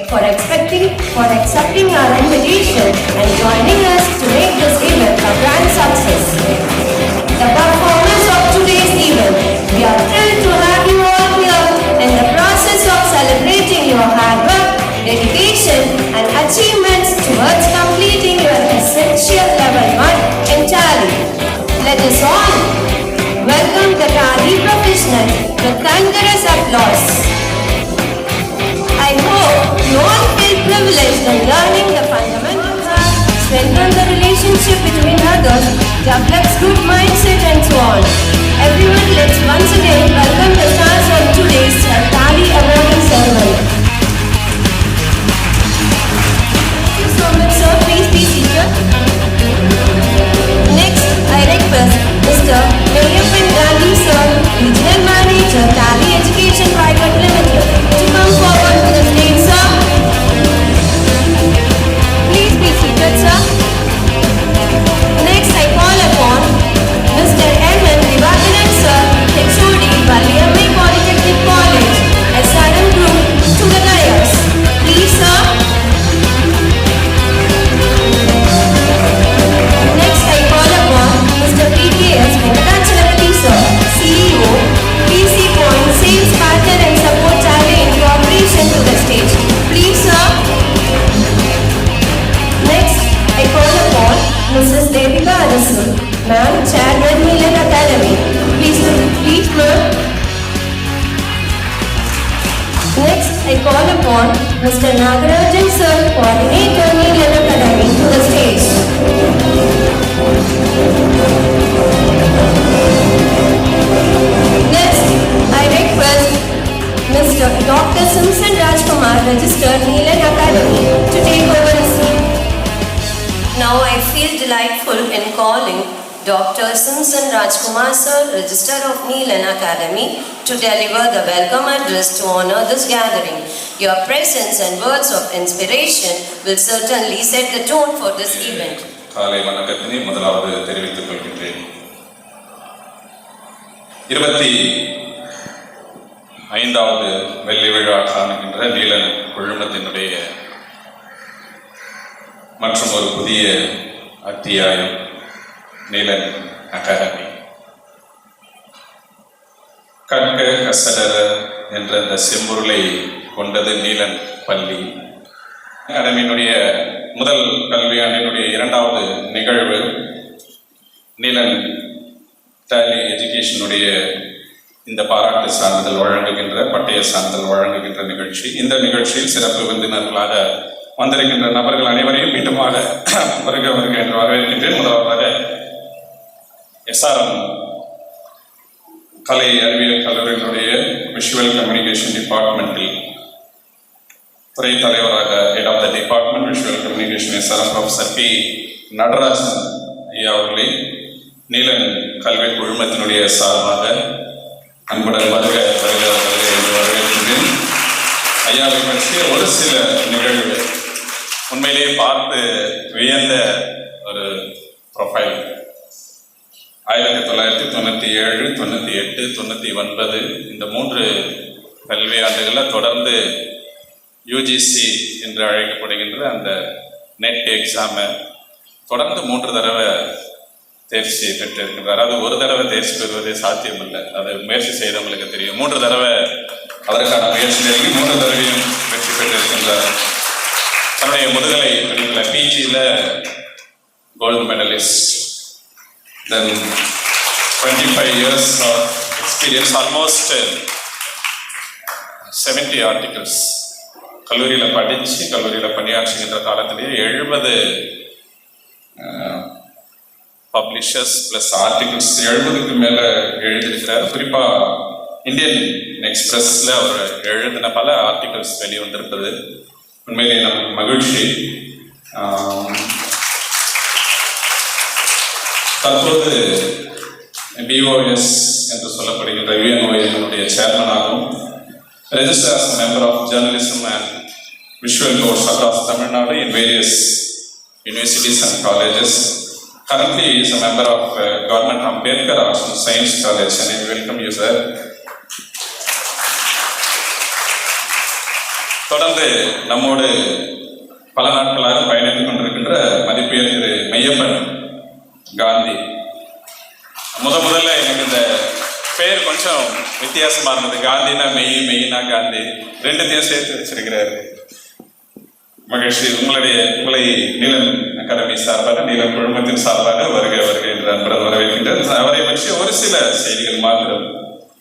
for accepting our invitation and joining us to make this event a grand success. The performance of today's event. We are thrilled to have you all here in the process of celebrating your hard work, dedication and achievements towards completing your essential level 1 in Tally. Let us all welcome the Tally professional with thunderous applause. I hope you all feel privileged in learning the fundamentals, strengthen the relationship between others, develops good mindset and so on. Everyone, let's once again welcome the stars of today's Tally awarding ceremony. Thank you so much, sir. Please be seated. Next, I request Mr. Mayappan Gandhi, sir, Regional Manager, Tally Education Private Limited, to come forward to the stage, sir. Please be seated, sir. Next, I call upon Mr. M.N. Divakaran, sir, HOD, Valiamai Polytechnic College, SRM Group, to the dais. Please, sir. Next, I call upon Mr. P.K.S. Venkatachalapati, sir, CEO, PC Point Sales Partner and Support Tally Incorporation, to the stage. Please, sir. Next, I call upon Mrs. Devika Arasu, ma'am, Chairman, Neelan Academy. Please, ma'am. Next, I call upon Mr. Nagarajan, sir, Coordinator, Neelan Academy, to the stage. Next, I request Mr. Dr. Simpson Rajkumar, Registered, Neelan Academy, to take over the seat. Now I feel delightful in calling Dr. Simpson Rajkumar, sir, Register of Neelan Academy, to deliver the welcome address to honor this gathering. Your presence and words of inspiration will certainly set the tone for this event. காலை வணக்கத்தினை முதலாவது தெரிவித்துக் கொள்கின்றேன். 25வது வெள்ளி விழா காணுகின்ற நீலன் குழுமத்தினுடைய மற்றும் ஒரு புதிய அத்தியாயம் நீலன் அகாடமி. கற்க கசடர என்ற இந்த செம்பொருளை கொண்டது நீலன் பள்ளி. அகாடமியினுடைய முதல் கல்வியாண்டினுடைய 2வது நிகழ்வு நீலன் டாலி எஜுகேஷனுடைய இந்த பாராட்டு சான்றிதழ் வழங்குகின்ற பட்டய சான்றிதழ் வழங்குகின்ற நிகழ்ச்சி. இந்த நிகழ்ச்சியில் சிறப்பு விருந்தினர்களாக வந்திருக்கின்ற நபர்கள் அனைவரையும் மீண்டுமாக வருக என்று வரவேற்கின்றேன். முதலாவதாக SRM கலை அறிவியல் கல்லூரியினுடைய விஷுவல் கம்யூனிகேஷன் டிபார்ட்மெண்டில் துறை தலைவராக head of the department visual communication SRM professor P. Natarajan ஐயா அவர்களை நீலன் கல்வி குழுமத்தினுடைய சார்பாக அன்புடன் வருக என்று வரவேற்கின்றேன். ஐயாவை பற்றிய ஒரு சில நிகழ்வு உண்மையிலேயே பார்த்து வியந்த ஒரு ப்ரொஃபைல். 1997, 98, 99 இந்த 3 கல்வி ஆண்டுகளில் தொடர்ந்து UGC என்று அழைக்கப்படுகின்ற அந்த நெட் எக்ஸாமை தொடர்ந்து 3 தடவை தேர்ச்சி பெற்றிருக்கின்றார். அது ஒரு தடவை தேர்ச்சி பெறுவதே சாத்தியமில்லை. அது முயற்சி செய்தவங்களுக்கு தெரியும். 3 தடவை அதற்கான முயற்சி நெருங்கி 3 தடவையும் வெற்றி பெற்றிருக்கின்றார். தன்னுடைய முதுகலை படிப்பில் PGயில் gold medallist. Then 25 years of experience, almost 70 articles. கல்லூரியில் படித்து கல்லூரியில் பணியாற்றுகின்ற காலத்திலேயே 70 பப்ளிஷர்ஸ் ப்ளஸ் ஆர்டிகிள்ஸ் 70க்கு மேலே எழுதியிருக்கிறார். குறிப்பாக இந்தியன் எக்ஸ்பிரஸில் அவர் எழுதின பல ஆர்டிகிள்ஸ் வெளிவந்திருப்பது உண்மையிலே நமக்கு மகிழ்ச்சி. தற்போது BOS என்று சொல்லப்படுகின்ற UNOAM சேர்மனாகவும் registered as a member of journalism and visual course across Tamil Nadu in various universities and colleges. Currently, he is a member of Government Ambedkar Arts and Science College, and I welcome you, sir. தொடர்ந்து நம்மோடு பல நாட்களாக பயணித்துக் கொண்டிருக்கின்ற மதிப்புயர் திரு மெய்யப்பன் காந்தி. முதல்ல எனக்கு இந்த பெயர் கொஞ்சம் வித்தியாசமா இருந்தது. காந்தினா மெய்னா காந்தி, ரெண்டுத்தையும் சேர்த்து வச்சிருக்கிறாரு. மகிழ்ச்சி. உங்களை நீலன் அகாடமி சார்பாக, நீலன் குழுமத்தின் சார்பாக வருக என்ற அன்புடன் வரவேற்கின்றார். அவரை பற்றி ஒரு சில செய்திகள் மாத்திரம்.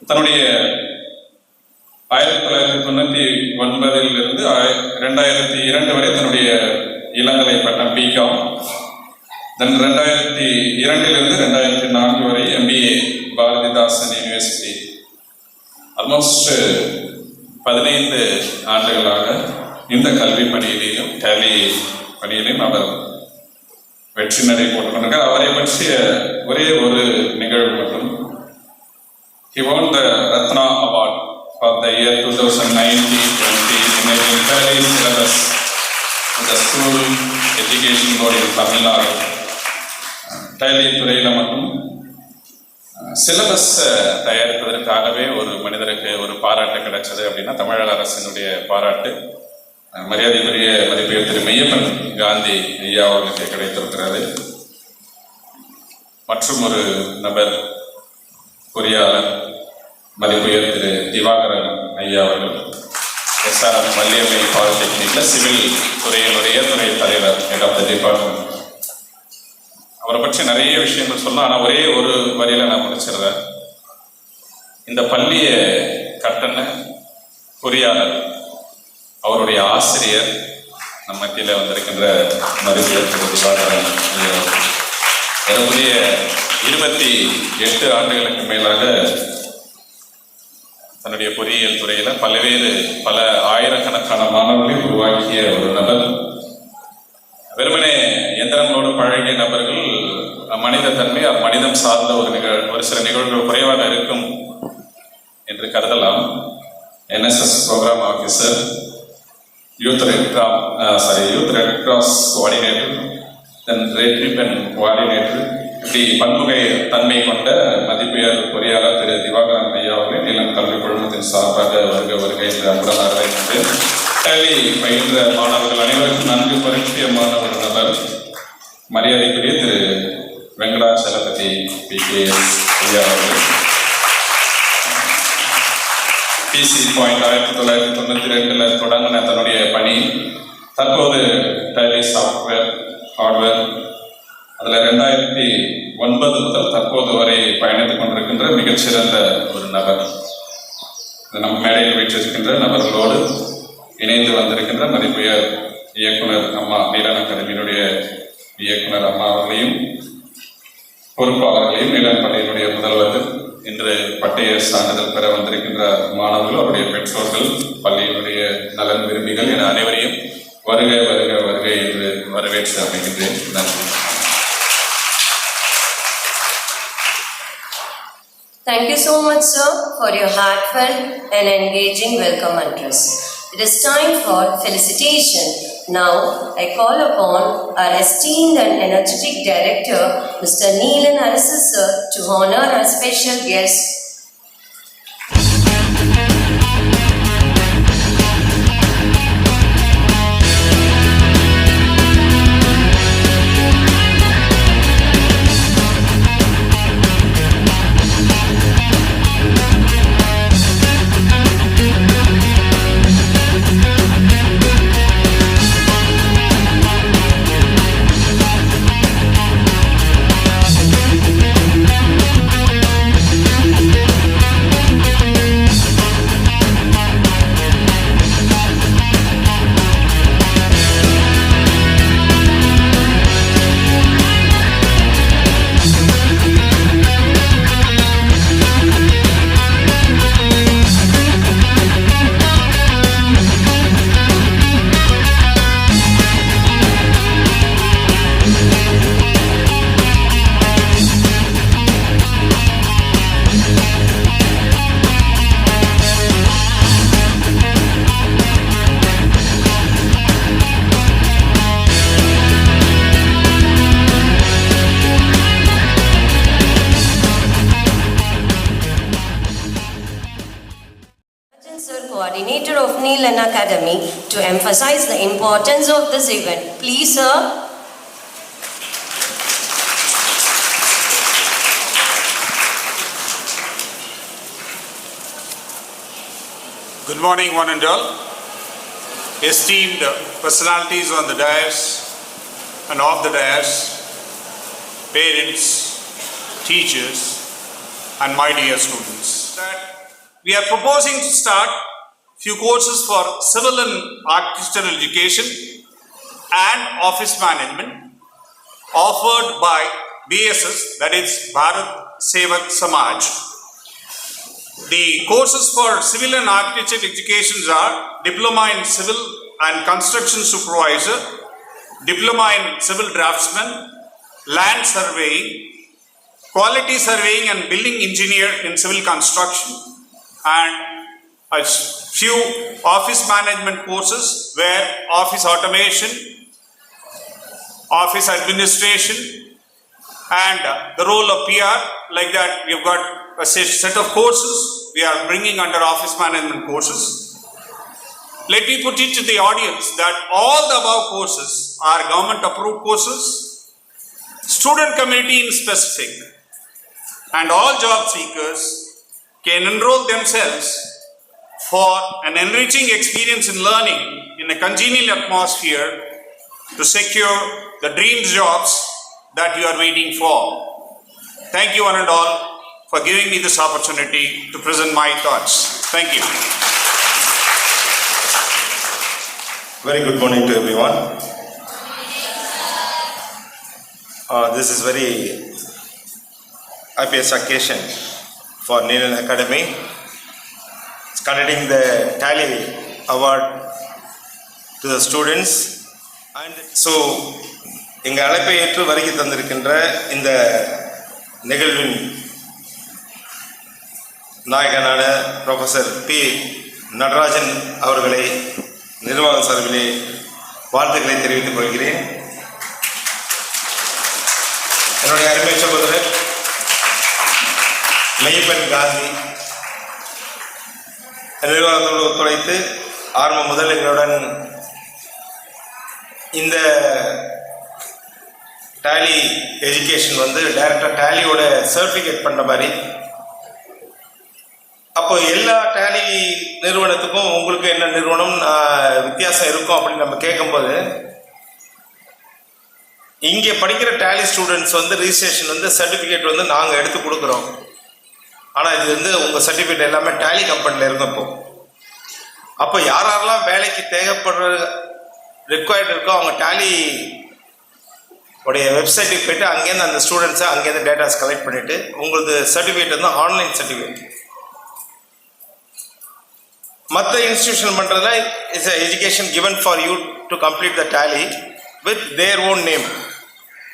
தன்னுடைய 1999 இருந்து 2002 வரை தன்னுடைய இளங்கலை பட்டம் பிகாம், தென் 2002 2004 வரை MBA பாரதிதாசன் யூனிவர்சிட்டி. ஆல்மோஸ்ட் 15 ஆண்டுகளாக இந்த கல்வி பணியிலையும் டேலி பணியிலையும் அவர் வெற்றி நடை போட்டுக் கொண்டிருக்கார். அவரை பற்றிய ஒரே ஒரு நிகழ்வு மட்டும். He won the Ratna Award for the year 2019-20 in Tally syllabus with the School Education Board in Tamil Nadu. Tally துறையில் மட்டும் சிலபஸ் தயாரிப்பதற்காகவே ஒரு மனிதருக்கு ஒரு பாராட்டு கிடைச்சது அப்படின்னா தமிழக அரசினுடைய பாராட்டு மரியாதைக்குரிய மதிப்புயர் திரு மெய்யப்பன் காந்தி ஐயா அவர்களுக்கு கிடைத்திருக்கிறது. மற்றும் ஒரு நபர் பொறியாளர் மதிப்புயர் திரு திவாகரன் ஐயா அவர்கள் SRM வள்ளியம்மை பாலிடெக்னிக்ல சிவில் துறையினுடைய துறை தலைவர், ஹெட் ஆஃப் த டிபார்ட்மெண்ட். அவரை பற்றி நிறைய விஷயங்கள் சொல்லலாம், ஆனால் ஒரே ஒரு வரியில நான் முடிச்சிடுறேன். இந்த பள்ளியை கட்டண பொறியாளர், அவருடைய ஆசிரியர் நம்ம மத்தியில் வந்திருக்கின்ற மதிப்புயர் திரு திவாகரன் ஏறக்குறைய 28 ஆண்டுகளுக்கு மேலாக தன்னுடைய பொறியியல் துறையில பல ஆயிரக்கணக்கான மாணவர்களை உருவாக்கிய ஒரு நபர். வெறுமனே எந்திரங்களோடு பழகிய நபர்கள் மனித தன்மை, மனிதம் சார்ந்த ஒரு சில நிகழ்வுகள் குறைவாக இருக்கும் என்று கருதலாம். NSS program officer, youth red cross coordinator, then red ribbon coordinator, இப்படி பன்முகை தன்மை கொண்ட மதிப்புயர் பொறியாளர் திரு திவாகரன் ஐயா அவர்களை நீலன் கல்வி குழுமத்தின் சார்பாக வருக என்று அன்புடன் வரவேற்கின்றேன். கல்வி பயின்ற மாணவர்கள் அனைவருக்கும் நன்கு பரிச்சயமான ஒரு நபர் மரியாதைக்குரிய திரு வெங்கடாச்சலபதி PKS ஐயா அவர்கள். PC பாயிண்ட் 1992 தொடங்கின தன்னுடைய பணி தற்போது டேலி சாஃப்ட்வேர் ஹார்ட்வேர், அதில் 2009 முதல் தற்போது வரை பயணித்துக் கொண்டிருக்கின்ற மிகச்சிறந்த ஒரு நபர். நம் மேடையில் வீற்றிருக்கின்ற நபர்களோடு இணைந்து வந்திருக்கின்ற மதிப்புயர் இயக்குனர் அம்மா நீலன் அகாடமியினுடைய இயக்குனர் அம்மா அவர்களையும் பொறுப்பாளர்களையும், நீலன் பள்ளியினுடைய முதல்வர்கள், இன்று பட்டய சான்றிதழ் பெற வந்திருக்கின்ற மாணவர்கள், அவருடைய பெற்றோர்கள், பள்ளியினுடைய நலன் விரும்பிகள் என அனைவரையும் வருக என்று வரவேற்று அமைகின்றேன். நன்றி. Thank you so much, sir, for your heartfelt and engaging welcome address. It is time for felicitation. Now, I call upon our esteemed and energetic director, Mr. Neelan Arasu, sir, to honor our special guest. Neelan Academy to emphasize the importance of this event. Please, sir. Good morning, one and all. Esteemed personalities on the dais and off the dais, parents, teachers, and my dear students. We are proposing to start few courses for civil and architectural education and office management offered by BSS, that is Bharat Sevak Samaj. The courses for civil and architectural educations are Diploma in Civil and Construction Supervisor, Diploma in Civil Draftsman, Land Surveying, Quality Surveying and Building Engineer in Civil Construction, and a few office management courses where office automation, office administration, and the role of PR. Like that, we've got a set of courses we are bringing under office management courses. Let me put it to the audience that all the above courses are government approved courses, student community in specific, and all job seekers can enroll themselves for an enriching experience in learning in a congenial atmosphere to secure the dream jobs that you are waiting for. Thank you one and all for giving me this opportunity to present my thoughts. Thank you. Very good morning to everyone. This is very happiest occasion for Neelan Academy. It's conducting the Tally Award to the students. And so, எங்கள் அழைப்பை ஏற்று வருகை தந்திருக்கின்ற இந்த நிகழ்வின் நாயகனான professor B Natarajan அவர்களை நிர்வாக சார்பிலே வாழ்த்துக்களை தெரிவித்துக் கொள்கிறேன். என்னுடைய அருமை சகோதரர் மெய்யப்பன் காந்தி நிர்வாகத்தோடு ஒத்துழைத்து ஆரம்பம் முதல் எங்களுடன் இந்த டேலி எஜுகேஷன் டைரக்டாக டேலியோட சர்டிஃபிகேட் பண்ண மாதிரி. அப்போ எல்லா டேலி நிறுவனத்துக்கும் உங்களுக்கு என்ன நிறுவனம் வித்தியாசம் இருக்கும் அப்படின்னு நம்ம கேட்கும்போது, இங்கே படிக்கிற டேலி ஸ்டூடெண்ட்ஸ் ரிஜிஸ்ட்ரேஷன் சர்டிஃபிகேட் நாங்கள் எடுத்து கொடுக்குறோம். ஆனால் இது உங்கள் சர்டிஃபிகேட் எல்லாமே டேலி கம்பெனியில் இருக்கும். அப்போ யாரெல்லாம் வேலைக்கு தேவைப்படுற ரிக்வயர்ட் இருக்கோ அவங்க டேலி உடைய வெப்சைட்டுக்கு போய்ட்டு அங்கேருந்து அந்த ஸ்டூடெண்ட்ஸை அங்கேருந்து டேட்டாஸ் கலெக்ட் பண்ணிவிட்டு உங்களுக்கு சர்டிஃபிகேட் ஆன்லைன் சர்டிஃபிகேட். மற்ற இன்ஸ்டிடியூஷன் பண்ணுறதுல it's education given for you to complete the Tally with their own name,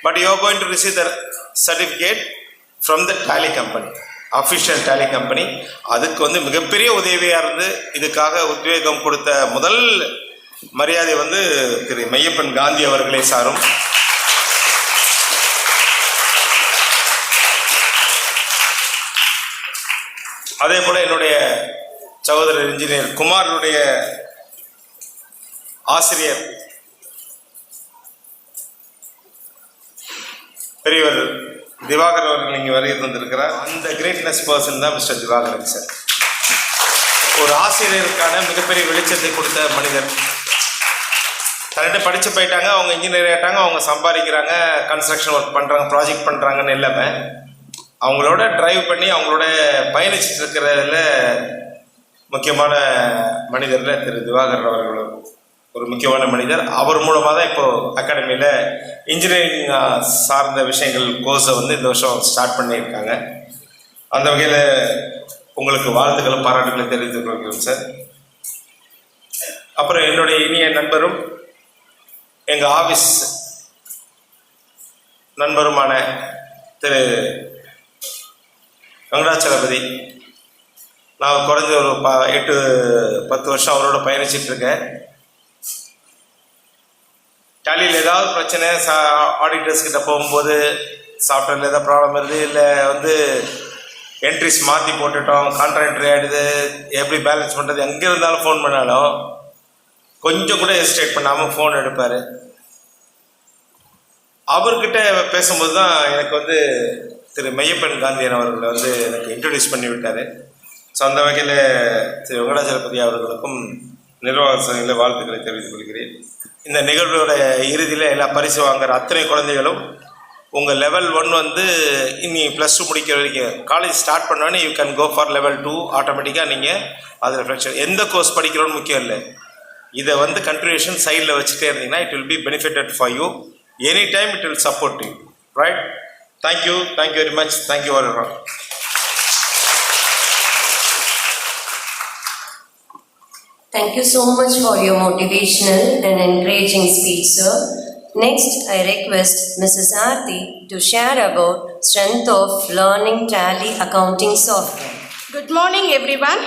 but you are going to receive the certificate from the Tally company, official Tally company. அதுக்கு மிகப்பெரிய உதவியாக இருந்து இதுக்காக உத்வேகம் கொடுத்த முதல் மரியாதை திரு மெய்யப்பன் காந்தி அவர்களே சாரும். அதே போல என்னுடைய சகோதரர் இன்ஜினியர் குமாருடைய ஆசிரியர் பெரியவர் திவாகர் அவர்கள் இங்கே வருகை தந்திருக்கிறார். அந்த கிரேட்னஸ் பர்சன் தான் மிஸ்டர் திவாகரன் சார். ஒரு ஆசிரியருக்கான மிகப்பெரிய வெளிச்சத்தை கொடுத்த மனிதர். கரெக்டாக படித்து போயிட்டாங்க, அவங்க இன்ஜினியர் ஆகிட்டாங்க, அவங்க சம்பாதிக்கிறாங்க, கன்ஸ்ட்ரக்ஷன் ஒர்க் பண்ணுறாங்க, ப்ராஜெக்ட் பண்ணுறாங்கன்னு இல்லாமல் அவங்களோட டிரைவ் பண்ணி அவங்களோட பயணிச்சுட்டு இருக்கிறதுல முக்கியமான மனிதரில் திரு திவாகர் அவர்கள் ஒரு முக்கியமான மனிதர். அவர் மூலமாக தான் இப்போது அகாடமியில் இன்ஜினியரிங் சார்ந்த விஷயங்கள் கோர்ஸை இந்த வருஷம் ஸ்டார்ட் பண்ணியிருக்காங்க. அந்த வகையில் உங்களுக்கு வாழ்த்துக்களும் பாராட்டுகளும் தெரிவித்துக் கொள்கிறோம் சார். அப்புறம் என்னுடைய இனிய நண்பரும் எங்கள் ஆஃபீஸ் நண்பருமான திரு வெங்கடாச்சலபதி, நான் குறைஞ்ச ஒரு 8-10 வருஷம் அவரோட பயணிச்சிட்ருக்கேன். டேலியில் ஏதாவது பிரச்சனை ஆடிட்டர்ஸ் கிட்ட போகும்போது சாஃப்ட்வேரில் ஏதாவது ப்ராப்ளம் வருது, இல்லை என்ட்ரிஸ் மாற்றி போட்டுட்டோம், கான்ட்ரா என்ட்ரி ஆகிடுது, எப்படி பேலன்ஸ் பண்ணுறது, எங்கே இருந்தாலும் ஃபோன் பண்ணாலும் கொஞ்சம் கூட ஹெசிடேட் பண்ணாமல் ஃபோன் எடுப்பார். அவர்கிட்ட பேசும்போது தான் எனக்கு வந்து திரு மெய்யப்பன் காந்தியன் அவர்களை வந்து எனக்கு இன்ட்ரடியூஸ் பண்ணி விட்டார். ஸோ அந்த வகையில் திரு வெங்கடாச்சலபதி அவர்களுக்கும் நிர்வாக சபையில் வாழ்த்துக்களை தெரிவித்துக் கொள்கிறேன். இந்த நிகழ்வோட இறுதியில் எல்லா பரிசு வாங்குகிற அத்தனை குழந்தைகளும் உங்கள் லெவல் 1 வந்து இனி +2 முடிக்கிற வரைக்கும் காலேஜ் ஸ்டார்ட் பண்ணோன்னே you can go for level 2. ஆட்டோமேட்டிக்காக நீங்கள் அதில் ஃப்ரெக்ஷன் எந்த கோர்ஸ் படிக்கிறோன்னு முக்கியம் இல்லை, இதை வந்து கண்டினியூஷன் சைடில் வச்சுட்டே இருந்தீங்கன்னா it will be benefited for you. Any time it will support you. Right? Thank you very much. Thank you all. Thank you so much for your motivational and encouraging speech, sir. Next, I request Mrs. Aarti to share about strength of learning Tally accounting software. Good morning, everyone.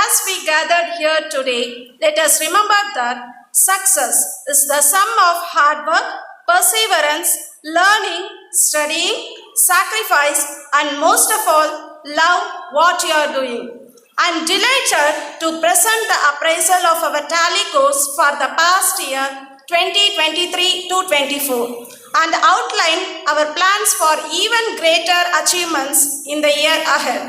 As we gathered here today, let us remember that success is the sum of hard work, perseverance, learning, studying, sacrifice, and most of all, love what you are doing. I am delighted to present the appraisal of our Tally course for the past year 2023-24 and outline our plans for even greater achievements in the year ahead.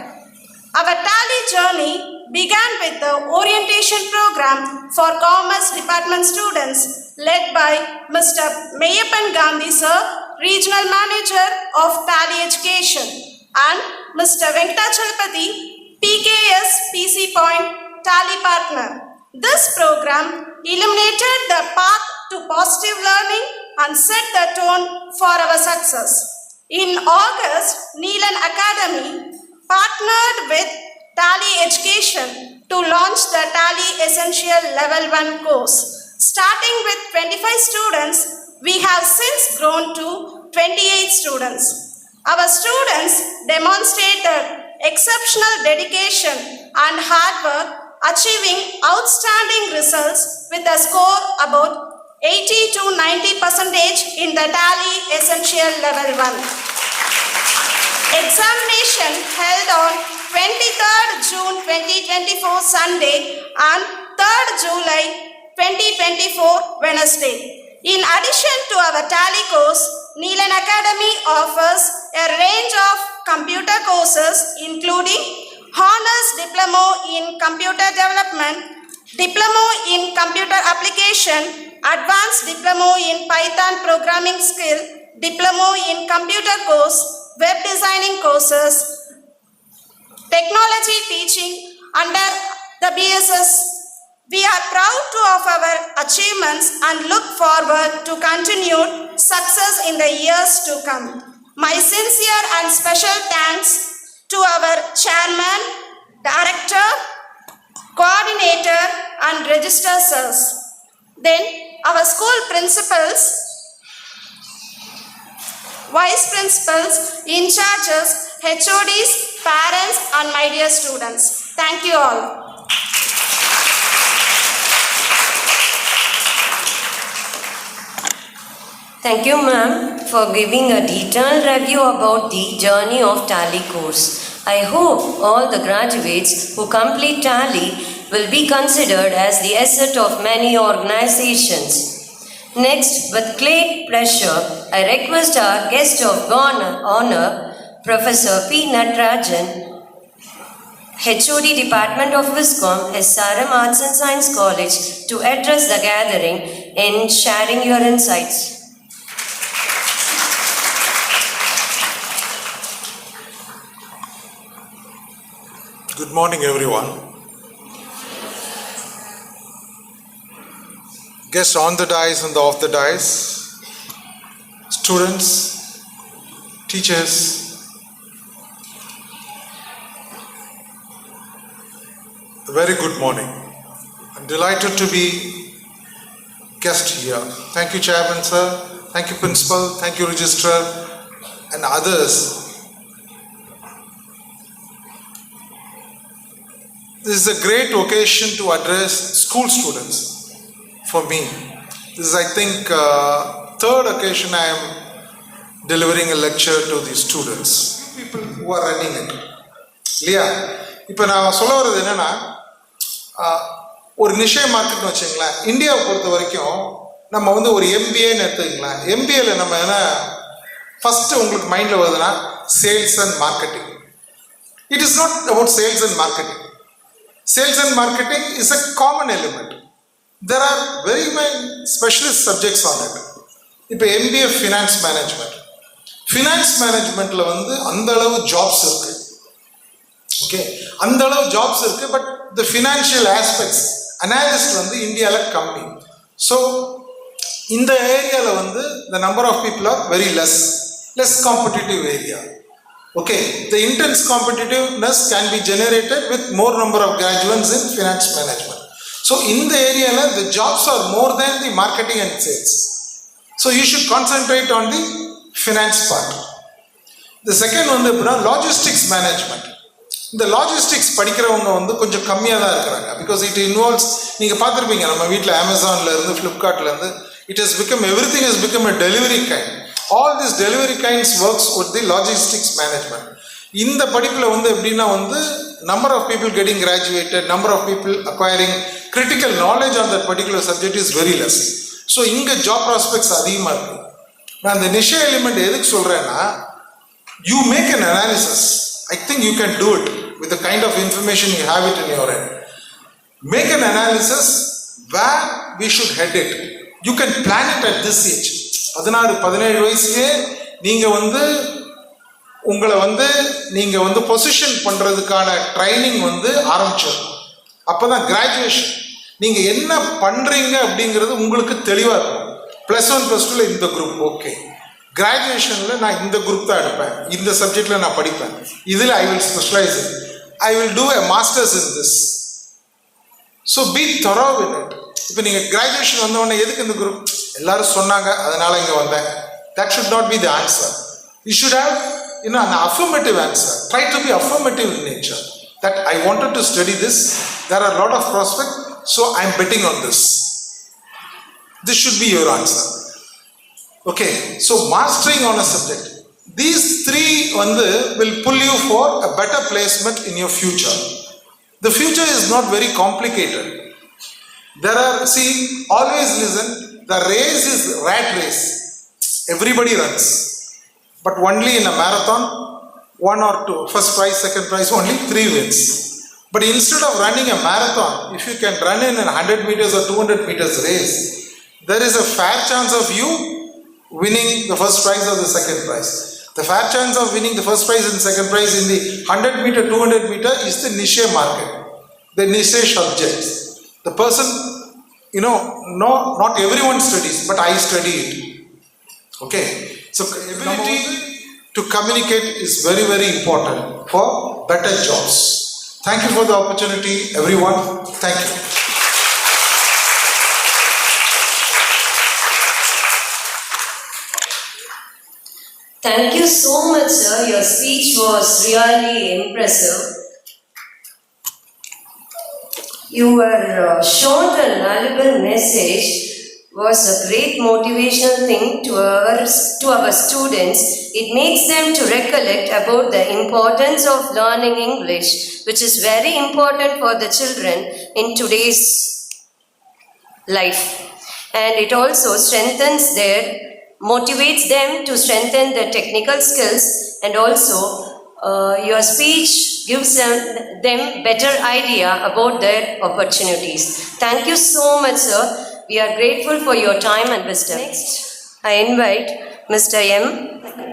Our Tally journey began with the orientation program for Commerce Department students led by Mr. Mayappan Gandhi sir, Regional Manager of Tally Education, and Mr. Venkatachalapati, PKS PC Point Tally Partner. This program illuminated the path to positive learning and set the tone for our success. In August, Neelan Academy partnered with Tally Education to launch the Tally Essential Level 1 course. Starting with 25 students, we have since grown to 28 students. Our students demonstrated exceptional dedication and hard work, achieving outstanding results with a score about 80 to 90% in the Tally Essential Level 1. Examination held on 23rd June 2024 Sunday and 3rd July 2024 Wednesday. In addition to our Tally course, Neelan Academy offers a range of computer courses including Honors Diploma in Computer Development, Diploma in Computer Application, Advanced Diploma in Python Programming Skill, Diploma in Computer Course, Web Designing courses, Technology Teaching under the BSS. We are proud of our achievements and look forward to continued success in the years to come. My sincere and special thanks to our chairman, director, coordinator and register sirs. Then our school principals, vice principals, in charges, HODs, parents and my dear students. Thank you all. Thank you, ma'am, for giving a detailed review about the journey of Tally course. I hope all the graduates who complete Tally will be considered as the asset of many organizations. Next, with great pleasure, I request our guest of honor, Professor P. Natarajan, HOD Department of Viscom, SRM Arts and Science College, to address the gathering in sharing your insights. Good morning, everyone. Guests on the dais and off the dais, students, teachers, a very good morning. I'm delighted to be guest here. Thank you, Chairman, sir. Thank you, Principal. Thank you, Registrar, and others. This is a great occasion to address school students for me. This is, I think, third occasion I am delivering a lecture to the students, people who are running it. இல்லையா? இப்போ நான் சொல்ல வர்றது என்னன்னா, ஒரு நிஷே மார்க்கெட்னு வச்சுங்களேன். இந்தியாவை பொறுத்த வரைக்கும் நம்ம வந்து ஒரு எம்பிஏன்னு எடுத்துக்கலாம். எம்பிஏல நம்ம என்ன ஃபர்ஸ்ட் உங்களுக்கு மைண்டில் வருதுன்னா sales and marketing. It is not about sales and marketing. Sales and marketing is a common element. There are very many specialist subjects on it. இப்போ MBA ஃபினான்ஸ் மேனேஜ்மெண்ட். ஃபினான்ஸ் மேனேஜ்மெண்ட்டில் வந்து அந்த அளவு ஜாப்ஸ் இருக்கு. Okay, அந்த அளவு jobs இருக்கு. But the financial aspects analyst வந்து இந்தியாவில் கம்மி. ஸோ இந்த ஏரியாவில் வந்து the number of people are very less competitive area. Okay, the intense competitiveness can be generated with more number of graduates in finance management. So in the area, the jobs are more than the marketing and sales. So you should concentrate on the finance part. The second one is logistics management. The logistics படிக்கிறவங்க வந்து கொஞ்சம் கம்மியாக தான் இருக்கிறாங்க. Because it involves, நீங்கள் பார்த்துருப்பீங்க நம்ம வீட்டில் அமேசான்லேருந்து ஃப்ளிப்கார்ட்லேருந்து, it has become, everything has become a delivery kind. All these delivery kinds works with the logistics management. இந்த படிப்பில் வந்து எப்படின்னா வந்து number of people getting graduated, number of people acquiring critical knowledge on that particular subject is very less. So இங்கே job prospects அதிகமாக இருக்கு. நான் இந்த நிஷா எலிமெண்ட் எதுக்கு சொல்கிறேன்னா, you make an analysis. I think you can do it with the kind of information you have it in your head. Make an analysis where we should head it. You can plan it at this age. 16-17 வயசுலேயே நீங்கள் வந்து உங்களை வந்து நீங்கள் வந்து position பண்ணுறதுக்கான training வந்து ஆரம்பிச்சிடும். அப்போ தான் கிராஜுவேஷன் நீங்கள் என்ன பண்ணுறீங்க அப்படிங்கிறது உங்களுக்கு தெளிவாக இருக்கும். +1 +2 இந்த குரூப் ஓகே, கிராஜுவேஷனில் நான் இந்த குரூப் தான் எடுப்பேன், இந்த சப்ஜெக்டில் நான் படிப்பேன், இதில் I will specialize in, I will do a master's in this. So be thorough in it. இப்போ நீங்கள் கிராஜுவேஷன் வந்தவொடனே எதுக்கு இந்த குரூப், எல்லாரும் சொன்னாங்க அதனால இங்கே வந்தேன், that should not be the answer. You should have an affirmative answer. Try to be affirmative in nature. That I wanted to study this, there are a lot of prospects, so I am betting on this. This should be your answer. Okay, so mastering on a subject. These three will pull you for a better placement in your future. The future is not very complicated. There are, see, always listen, the race is rat race. Everybody runs. But only in a marathon, 1 or 2, first prize, second prize, only 3 wins. But instead of running a marathon, if you can run in a 100 meters or 200 meters race, there is a fair chance of you winning the first prize or the second prize. The fair chance of winning the first prize and second prize in the 100 meter, 200 meter is the niche market, the niche subjects. The person, not everyone studies, but I study it. Okay, so ability to communicate is very, very important for better jobs. Thank you for the opportunity, everyone. Thank you. Thank you so much, sir. Your speech was really impressive. You were shown a valuable message, was a great motivational thing to our students. It makes them to recollect about the importance of learning English, which is very important for the children in today's life. And it also motivates them to strengthen their technical skills, and also your speech gives them better idea about their opportunities. Thank you so much, sir. We are grateful for your time and wisdom. Next, I invite Mr. M.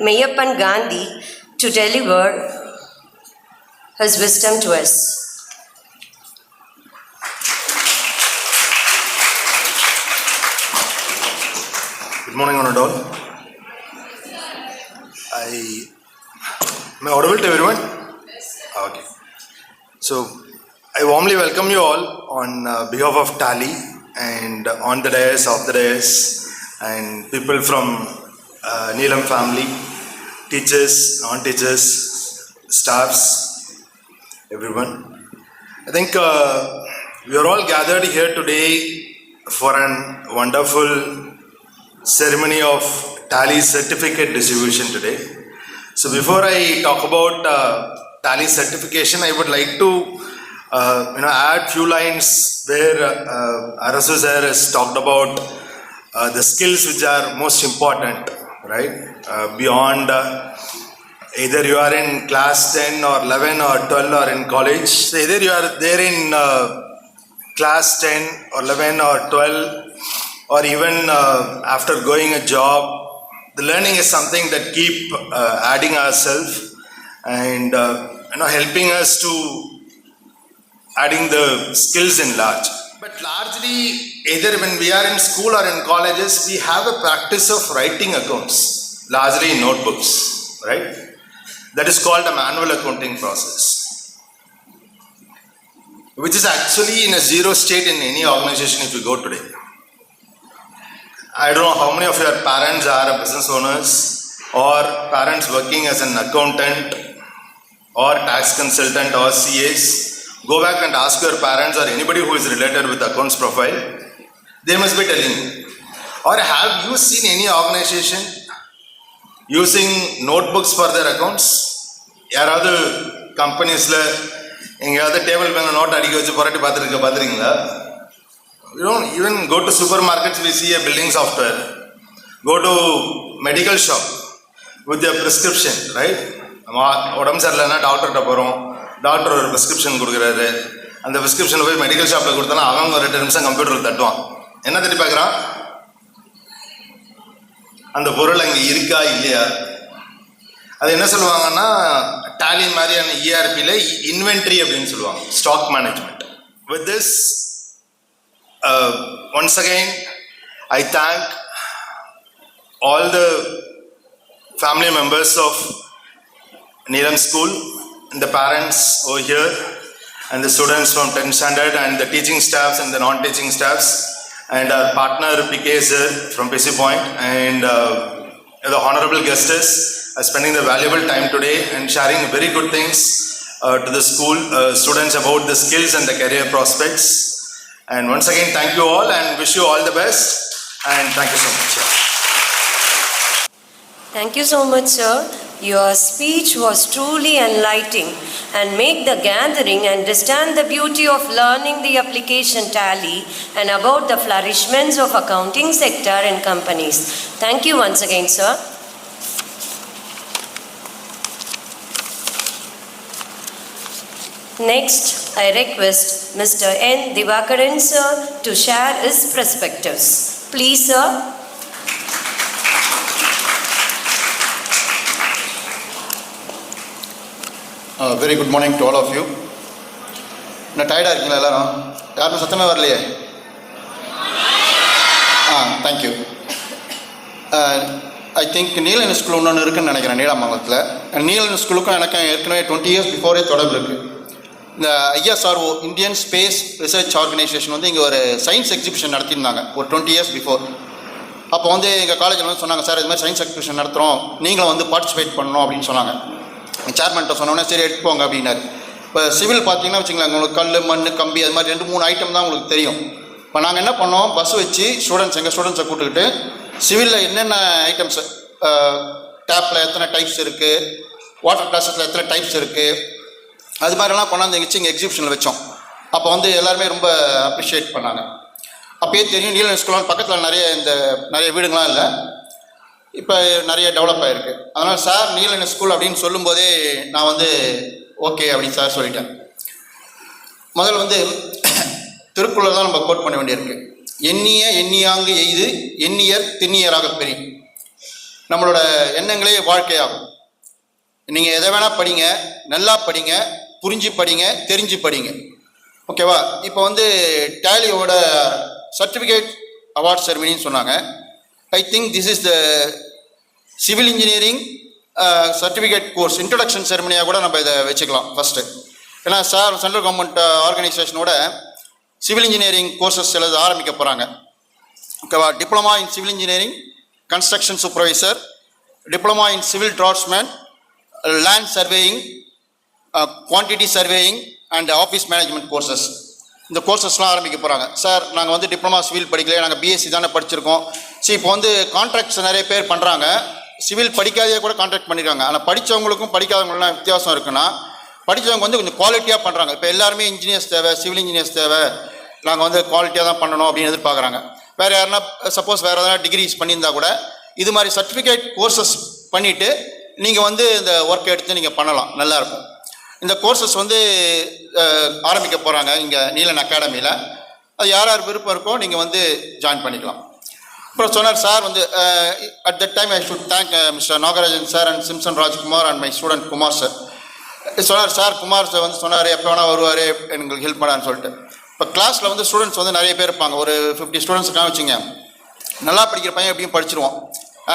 Mayappan Gandhi to deliver his wisdom to us. Good morning, one and all. Am I audible to everyone? Okay. So, I warmly welcome you all on behalf of Tally and on the dais, off the dais, and people from Neelam family, teachers, non-teachers, staffs, everyone. I think we are all gathered here today for a wonderful ceremony of Tally's certificate distribution today. So before I talk about Tally certification, I would like to add few lines where Arasu sir has talked about the skills which are most important, right? Beyond either you are in class 10 or 11 or 12 or in college, so either you are there in class 10 or 11 or 12 or even after going a job, the learning is something that keep adding ourselves and helping us to adding the skills in large. But largely, either when we are in school or in colleges, we have a practice of writing accounts, largely in notebooks, right? That is called a manual accounting process, which is actually in a zero state in any organization if you go today. I don't know how many of your parents are business owners or parents working as an accountant or tax consultant or CAs. Go back and ask your parents or anybody who is related with accounts profile. They must be telling you. Or have you seen any organization using notebooks for their accounts? யாராவது கம்பெனிஸ்ல எங்கேயாவது table மேல note அடிக்க வச்சு புரட்டி பார்த்துருக்கீங்களா? We don't even go to supermarkets, we see a billing software. Go to medical shop with your prescription, right? உடம்பு சரியில்லைன்னா டாக்டர்கிட்ட போகிறோம், டாக்டர் ஒரு ப்ரிஸ்கிரிப்ஷன் கொடுக்குறாரு, அந்த ப்ரிஸ்கிரிப்ஷனை போய் மெடிக்கல் ஷாப்பில் கொடுத்தோன்னா அவங்க ஒரு 2 நிமிஷம் கம்ப்யூட்டரில் தட்டுவான். என்ன தட்டி பார்க்குறான்? அந்த பொருள் அங்கே இருக்கா இல்லையா? அது என்ன சொல்லுவாங்கன்னா டாலி மாதிரியான ERPல இன்வென்ட்ரி அப்படின்னு சொல்லுவாங்க, stock management. With this once again I thank all the family members of Neelam School and the parents over here and the students from 10th standard and the teaching staffs and the non-teaching staffs and our partner PK sir from PC Point and the honorable guests are spending the valuable time today and sharing very good things to the school students about the skills and the career prospects. And once again, thank you all and wish you all the best and thank you so much. Thank you so much, sir. Your speech was truly enlightening and make the gathering understand the beauty of learning the application tally and about the flourishments of accounting sector and companies. Thank you once again, sir. Next, I request Mr. N. Divakaran sir to share his perspectives. Please, sir. Very good morning to all of you. நான் டயர்டாக இருக்கீங்களா எல்லாரும்? யாருமே சத்தமே வரலையே? Thank you. I think Neelan school ஒன்று இருக்குன்னு நினைக்கிறேன் நீலாமங்கலத்தில். நீலன் ஸ்கூலுக்கும் எனக்கு ஏற்கனவே 20 years பிஃபோரே தொடர்பு இருக்குது. இந்த ISRO Indian space research organisation வந்து இங்கே ஒரு சயின்ஸ் எக்ஸிபிஷன் நடத்தியிருந்தாங்க ஒரு 20 years பிஃபோர். அப்போ வந்து எங்கள் காலேஜில் வந்து சொன்னாங்க, சார் இது மாதிரி சயின்ஸ் எக்ஸிபிஷன் நடத்துகிறோம், நீங்களும் வந்து பார்ட்டிசிபேட் பண்ணணும் அப்படின்னு சொன்னாங்க. சேர்மன்ட்ட சொன்னோன்னே சரி எடுத்துப்போங்க அப்படின்னாரு. இப்போ சிவில் பார்த்தீங்கன்னா வச்சுங்களேன், உங்களுக்கு கல் மண் கம்பி அது மாதிரி 2-3 ஐட்டம் தான் உங்களுக்கு தெரியும். இப்போ நாங்கள் என்ன பண்ணோம், பஸ் வச்சு எங்கள் ஸ்டூடெண்ட்ஸை கூப்பிட்டுக்கிட்டு சிவிலில் என்னென்ன ஐட்டம்ஸ், டேப்பில் எத்தனை டைப்ஸ் இருக்குது, வாட்டர் கிளாஸஸில் எத்தனை டைப்ஸ் இருக்குது, அது மாதிரிலாம் கொண்டாந்து இங்கே எக்ஸிபிஷனில் வச்சோம். அப்போ வந்து எல்லாருமே ரொம்ப அப்ரிஷியேட் பண்ணாங்க. அப்போயே தெரியும் நீலன் ஸ்கூல் பக்கத்தில் நிறைய வீடுங்களாம் இல்லை, இப்போ நிறைய டெவலப் ஆகிருக்கு. அதனால் சார் நீலன் ஸ்கூல் அப்படின்னு சொல்லும்போதே நான் வந்து ஓகே அப்படின்னு சார் சொல்லிட்டேன். முதல்ல வந்து திருக்குறள் தான் நம்ம கோட் பண்ண வேண்டியிருக்கு. எண்ணிய எண்ணியாங்கு எய்து எண்ணியர் திண்ணியராக பெரிய. நம்மளோட எண்ணங்களே வாழ்க்கையாகும். நீங்கள் எதை வேணால் படிங்க, நல்லா படிங்க, புரிஞ்சு படிங்க, தெரிஞ்சு படிங்க, ஓகேவா? இப்போ வந்து டேலியோட சர்டிஃபிகேட் அவார்ட் செரமனின்னு சொன்னாங்க. I think this is the civil engineering certificate course introduction செரமனியாக கூட நம்ம இதை வச்சுக்கலாம் ஃபஸ்ட்டு. ஏன்னா சார் சென்ட்ரல் கவர்மெண்ட் ஆர்கனைசேஷனோட சிவில் இன்ஜினியரிங் கோர்சஸ் எழுத ஆரம்பிக்க போகிறாங்க, ஓகேவா? Diploma in civil engineering, construction supervisor, diploma in civil draftsman, land surveying, quantity surveying and office management courses. இந்த கோர்சஸ்லாம் ஆரம்பிக்க போகிறாங்க. சார் நாங்கள் வந்து டிப்ளமா சிவில் படிக்கலையே, நாங்கள் பிஎஸ்சி தானே படிச்சிருக்கோம். சரி, இப்போ வந்து கான்ட்ராக்ட்ஸ் நிறைய பேர் பண்ணுறாங்க, சிவில் படிக்காதே கூட கான்ட்ராக்ட் பண்ணியிருக்காங்க. ஆனால் படித்தவங்களுக்கும் படிக்காதவங்களுக்கும் வித்தியாசம் இருக்குன்னா, படித்தவங்க வந்து கொஞ்சம் குவாலிட்டியாக பண்ணுறாங்க. இப்போ எல்லாருமே இன்ஜினியர்ஸ் தேவை, சிவில் இன்ஜினியர்ஸ் தேவை, நாங்கள் வந்து குவாலிட்டியாக தான் பண்ணணும் அப்படின்னு எதிர்பார்க்குறாங்க. வேறு யாருன்னா சப்போஸ் வேறு எதனா டிகிரிஸ் பண்ணியிருந்தா கூட இது மாதிரி சர்டிஃபிகேட் கோர்சஸ் பண்ணிவிட்டு நீங்கள் வந்து இந்த ஒர்க் எடுத்து நீங்கள் பண்ணலாம், நல்லாயிருக்கும். இந்த கோர்சஸ் வந்து ஆரம்பிக்க போகிறாங்க இங்கே நீலன் அகாடமியில். அது யார் யார் விருப்பம் இருக்கோ நீங்கள் வந்து ஜாயின் பண்ணிக்கலாம். அப்புறம் சொன்னார் சார் வந்து at that time I should thank mister Nagarajan sir and Simpson Rajkumar and my student Kumar sir. சொன்னார் சார் குமார் சார் வந்து சொன்னார் எப்போ வேணால் வருவார் எங்களுக்கு ஹெல்ப் பண்ணான்னு சொல்லிட்டு. இப்போ கிளாஸில் வந்து ஸ்டூடெண்ட்ஸ் வந்து நிறைய பேர் இருப்பாங்க, ஒரு 50 ஸ்டூடெண்ட்ஸ் வச்சுங்க. நல்லா படிக்கிற பையன் எப்படியும் படிச்சிருவான்,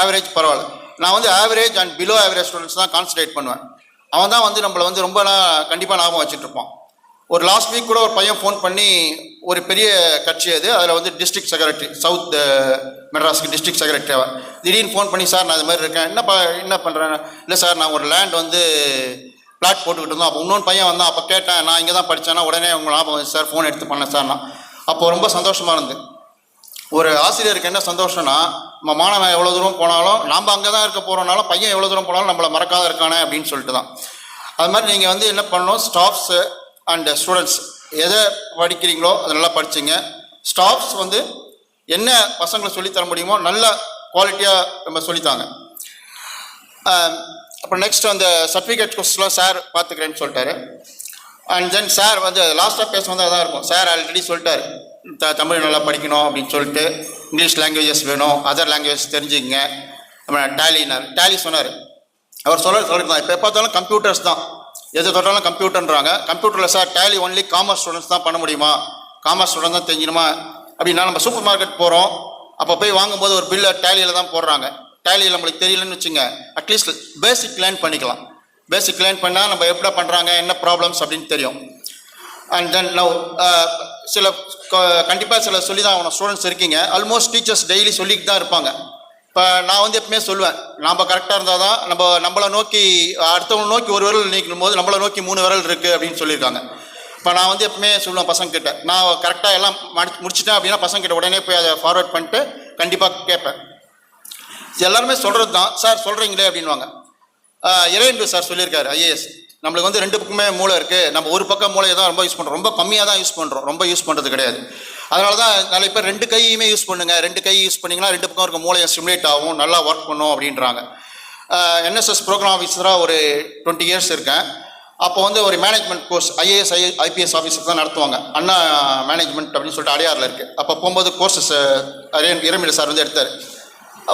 ஆவரேஜ் பரவாயில்ல. நான் வந்து average and below average students தான் கான்சன்ட்ரேட் பண்ணுவேன். அவன் தான் வந்து நம்மளை வந்து ரொம்ப கண்டிப்பாக ஞாபகம் வச்சுட்டு இருப்பான். ஒரு லாஸ்ட் வீக் கூட ஒரு பையன் ஃபோன் பண்ணி, ஒரு பெரிய கட்சி அது, அதில் வந்து டிஸ்ட்ரிக்ட் செக்ரட்டரி, சவுத் மெட்ராஸ்க்கு டிஸ்ட்ரிக்ட் செக்ரட்டரி. அவன் திடீர்னு ஃபோன் பண்ணி சார் நான் இது மாதிரி இருக்கேன், என்ன பண்ணுறேன், இல்லை சார் நான் ஒரு லேண்ட் வந்து பிளாட் போட்டுக்கிட்டு இருந்தோம். அப்போ இன்னொன்று பையன் வந்தான், அப்போ கேட்டேன் நான் இங்கே தான் படித்தேன்னா உடனே உங்கள் ஞாபகம் வந்து சார் ஃபோன் எடுத்து பண்ணேன் சார். நான் அப்போ ரொம்ப சந்தோஷமாக இருந்து. ஒரு ஆசிரியருக்கு என்ன சந்தோஷம்னா, நம்ம மாணவன் எவ்வளோ தூரம் போனாலும், நாம் அங்கே தான் இருக்க போகிறோம்னாலும் பையன் எவ்வளோ தூரம் போனாலும் நம்மளை மறக்காத இருக்கானே அப்படின்னு சொல்லிட்டு தான். அது மாதிரி நீங்கள் வந்து என்ன பண்ணணும், ஸ்டாஃப்ஸு அண்ட் ஸ்டூடெண்ட்ஸ் எதை படிக்கிறீங்களோ அதை நல்லா படிச்சுங்க. ஸ்டாஃப்ஸ் வந்து என்ன பசங்களை சொல்லித்தர முடியுமோ நல்ல குவாலிட்டியாக நம்ம சொல்லித்தாங்க. அப்புறம் நெக்ஸ்ட் அந்த சர்டிஃபிகேட் கோர்ஸ்லாம் சார் பார்த்துக்கிறேன்னு சொல்லிட்டாரு. அண்ட் தென் சார் வந்து லாஸ்ட்டாக பேச வந்து அதான் இருக்கும். சார் ஆல்ரெடி சொல்லிட்டாரு தமிழ் நல்லா படிக்கணும் அப்படின்னு சொல்லிட்டு, இங்கிலீஷ் லாங்குவேஜஸ் வேணும், அதர் லாங்குவேஜ் தெரிஞ்சுங்க. டேலி சொன்னார். அவர் சொல்லிருந்தான் இப்போ பார்த்தாலும் கம்ப்யூட்டர்ஸ் தான், எது தொட்டாலும் கம்ப்யூட்டர்ன்றாங்க. கம்ப்யூட்டரில் sir Tally only commerce students தான் பண்ண முடியுமா, காமர்ஸ் ஸ்டூடெண்ட் தான் தெரிஞ்சிடுமா அப்படின்னா, நம்ம சூப்பர் மார்க்கெட் போகிறோம், அப்போ போய் வாங்கும்போது ஒரு பில்லை டேலியில் தான் போடுறாங்க. டேலியில் நம்மளுக்கு தெரியலன்னு வச்சுங்க, அட்லீஸ்ட் பேசிக் லேர்ன் பண்ணிக்கலாம். பேசிக் லேர்ன் பண்ணால் நம்ம எப்படி பண்ணுறாங்க, என்ன ப்ராப்ளம்ஸ் அப்படின்னு தெரியும். அண்ட் தென் நவ் சில கண்டிப்பாக சில சொல்லி தான் அவனை ஸ்டூடெண்ட்ஸ் இருக்கீங்க. ஆல்மோஸ்ட் டீச்சர்ஸ் டெய்லி சொல்லிட்டு தான் இருப்பாங்க. இப்போ நான் வந்து எப்பவுமே சொல்லுவேன், நம்ம கரெக்டாக இருந்தால் தான் நம்மளை நோக்கி அடுத்தவங்களை நோக்கி ஒரு விரல் நீக்கும் போது நம்மளை நோக்கி 3 விரல் இருக்குது அப்படின்னு சொல்லியிருக்காங்க. இப்போ நான் வந்து எப்பவுமே சொல்லுவேன் பசங்கக்கிட்ட, நான் கரெக்டாக எல்லாம் முடிச்சிட்டேன் அப்படின்னா பசங்கக்கிட்ட உடனே போய் அதை ஃபார்வர்ட் பண்ணிட்டு கண்டிப்பாக கேட்பேன். எல்லாருமே சொல்கிறது தான் சார் சொல்கிறீங்களே அப்படின்வாங்க. இறையன்பு சார் சொல்லியிருக்காரு ஐஏஎஸ், நம்மளுக்கு வந்து 2 பக்கமே மூளை இருக்குது, நம்ம ஒரு பக்கம் மூளையை தான் ரொம்ப யூஸ் பண்ணுறோம், ரொம்ப கம்மியாக தான் யூஸ் பண்ணுறோம், ரொம்ப யூஸ் பண்ணுறது கிடையாது. அதனால தான் நிறைய பேர் 2 கையுமே யூஸ் பண்ணுங்கள், 2 கை யூஸ் பண்ணிங்கன்னா 2 பக்கம் இருக்க மூளையை ஸ்டிமுலேட் ஆகும், நல்லா ஒர்க் பண்ணும் அப்படின்றாங்க. என்எஸ்எஸ் ப்ரோக்ராம் ஆஃபீஸராக ஒரு 20 இயர்ஸ் இருக்கேன். அப்போ வந்து ஒரு management course IAS IPS officer தான் நடத்துவாங்க, அண்ணா மேனேஜ்மெண்ட் அப்படின்னு சொல்லிட்டு அடையாறில் இருக்குது. அப்போ போகும்போது கோர்சஸ் இரமிட சார் வந்து எடுத்தார்.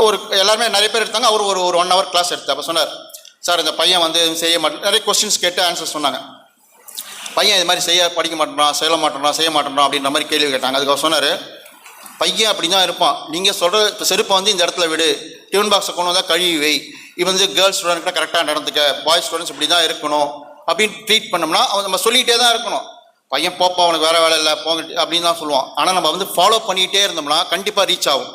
ஒரு எல்லாருமே நிறைய பேர் எடுத்தாங்க, அவர் ஒரு 1 hour கிளாஸ் எடுத்தார். அப்போ சொன்னார், சார் இந்த பையன் வந்து செய்ய மாட்டேன், நிறைய கொஸ்டின்ஸ் கேட்டு ஆன்சர் சொன்னாங்க. பையன் இது மாதிரி படிக்க மாட்டேறான், செய்ய மாட்டேறான் அப்படின்ற மாதிரி கேள்வி கேட்டாங்க. அதுக்கு அவர் சொன்னார், பையன் அப்படி தான் இருப்பான், நீங்கள் சொல்கிற இப்போ செருப்பை வந்து இந்த இடத்துல விடு, டிஃபன் பாக்ஸை கொண்டு வந்தால் கழுவி வை, இவன் வந்து கேர்ள்ஸ் ஸ்டூடெண்ட்கிட்ட கரெக்டாக நடந்துக்க, பாய்ஸ் ஸ்டூடெண்ட்ஸ் இப்படி தான் இருக்கணும் அப்படின்னு ட்ரீட் பண்ணோம்னா அவன் நம்ம சொல்லிகிட்டே தான் இருக்கணும். பையன் போப்பா அவனுக்கு வேறு வேலை இல்லை போங்க அப்படின்னு தான் சொல்லுவான். ஆனால் நம்ம வந்து ஃபாலோ பண்ணிகிட்டே இருந்தோம்னா கண்டிப்பாக ரீச் ஆகும்.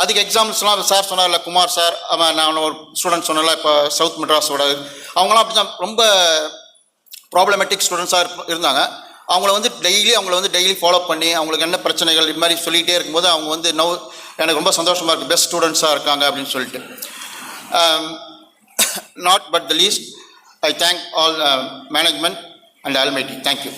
அதுக்கு எக்ஸாம்பிள்ஸ்லாம் சார் சொன்னார்ல, குமார் சார், நான் ஒரு ஸ்டூடெண்ட் சொன்னால இப்போ சவுத் மெட்ராஸோட, அவங்களாம் அப்படி தான் ரொம்ப ப்ராப்ளமேட்டிக் ஸ்டூடெண்ட்ஸாக இருந்தாங்க. அவங்கள வந்து டெய்லி ஃபாலோ பண்ணி அவங்களுக்கு என்ன பிரச்சனைகள் இது மாதிரி சொல்லிகிட்டே இருக்கும்போது அவங்க வந்து எனக்கு ரொம்ப சந்தோஷமாக இருக்குது, பெஸ்ட் ஸ்டூடெண்ட்ஸாக இருக்காங்க அப்படின்னு சொல்லிட்டு. Not but the least, I thank all management and almighty. Thank you.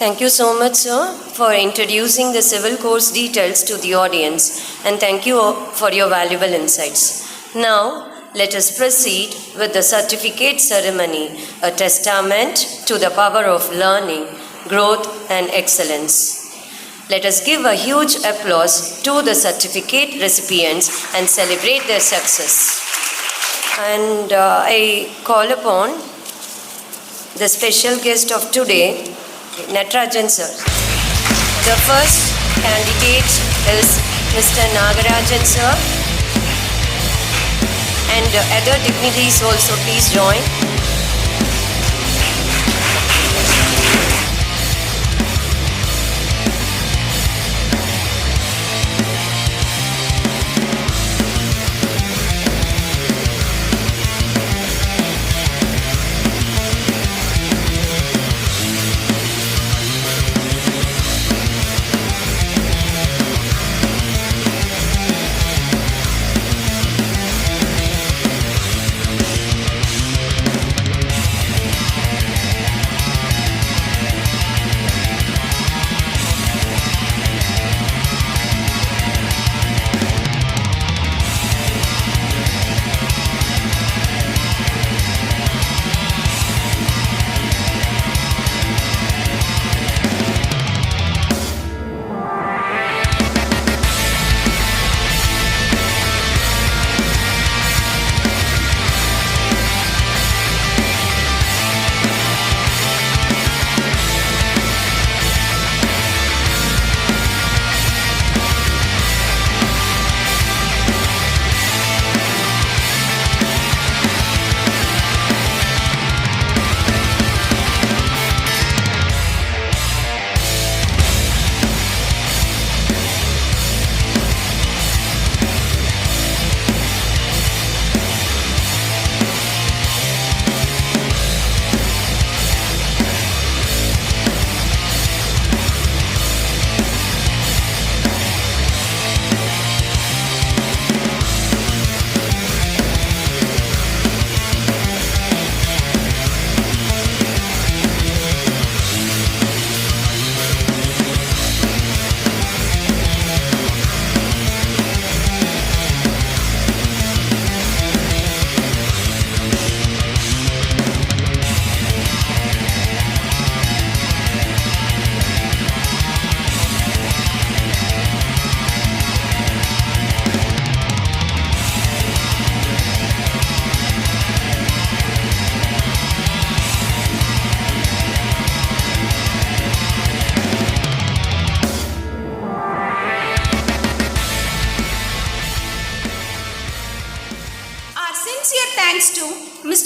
Thank you so much, sir, for introducing the civil course details to the audience, and thank you for your valuable insights. Now, let us proceed with the certificate ceremony, a testament to the power of learning, growth, and excellence. Let us give a huge applause to the certificate recipients and celebrate their success. And I call upon the special guest of today, Natarajan sir. The first candidate is Mr. Nagarajan sir, and other dignitaries also please join.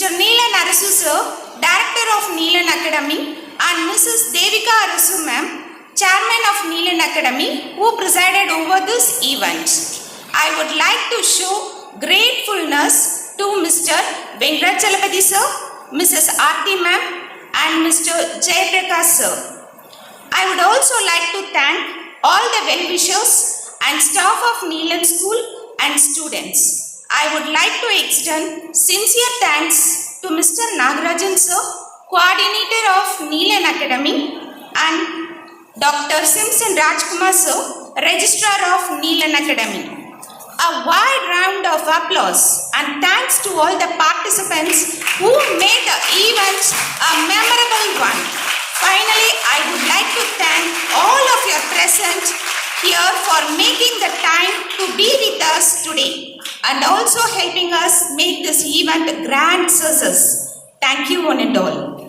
Mr. Neelan Arasu sir, Director of Neelan Academy, and Mrs. Devika Arasu ma'am, Chairman of Neelan Academy, who presided over this event. I would like to show gratefulness to Mr. Venkatalapati sir, Mrs. Aarti ma'am, and Mr. Jayaprakash sir. I would also like to thank all the well-wishers and staff of Neelan School and students. I would like to extend sincere thanks to Mr. Nagarajan sir, Coordinator of Neelan Academy, and Dr. Simpson Rajkumar sir, Registrar of Neelan Academy. A wide round of applause and thanks to all the participants who made the event a memorable one. Finally, I would like to thank all of you present here for making the time to be with us today and also helping us make this event a grand success. Thank you one and all.